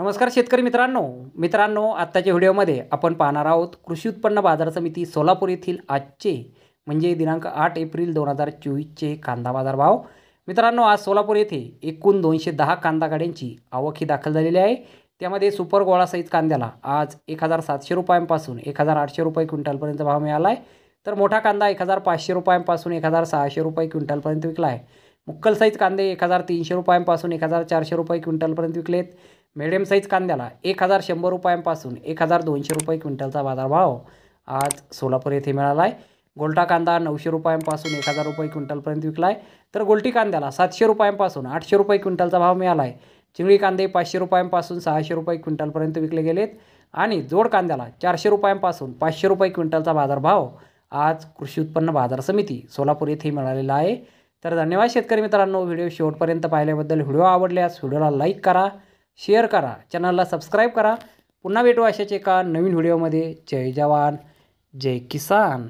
नमस्कार शेतकरी मित्रांनो आत्ताच्या व्हिडिओमध्ये आपण पाहणार आहोत कृषी उत्पन्न बाजार समिती सोलापूर येथील आजचे म्हणजे दिनांक 8 एप्रिल 2024चे कांदा बाजार भाव। मित्रांनो, आज सोलापूर येथे एकूण 210 कांदा गाड्यांची आवक ही दाखल झालेली आहे। त्यामध्ये सुपर गोळा साईज कांद्याला आज 1700 रुपयांपासून 1800 रुपये क्विंटलपर्यंत भाव मिळाला आहे। तर मोठा कांदा 1500 रुपयांपासून 1600 रुपये क्विंटलपर्यंत विकला आहे। मुक्कल साईज कांदे 1300 रुपयांपासून 1400 रुपये क्विंटलपर्यंत विकलेत। मीडियम साईज कांद्याला 1100 रुपयांपासून 1200 रुपये क्विंटलचा बाजारभाव आज सोलापूर येथे मिळाला आहे। गोल्टा कांदा 900 रुपयांपासून 1000 रुपये क्विंटलपर्यंत विकला आहे। तर गोल्टी कांद्याला 700 रुपयांपासून 800 रुपये क्विंटलचा भाव मिळाला आहे। चिंगळी कांदे 500 रुपयांपासून 600 रुपये क्विंटलपर्यंत विकले गेलेत आणि जोड कांद्याला 400 रुपयांपासून 500 रुपये क्विंटलचा बाजारभाव आज कृषी उत्पन्न बाजार समिती सोलापूर येथे मिळालेला आहे। तर धन्यवाद शेतकरी मित्रांनो, व्हिडिओ शेवटपर्यंत पाहिल्याबद्दल। व्हिडिओ आवडल्यास व्हिडिओला लाईक करा, शेअर करा, चॅनलला सबस्क्राईब करा। पुन्हा भेटू अशाच एका नवीन व्हिडिओमध्ये। जय जवान जय किसान।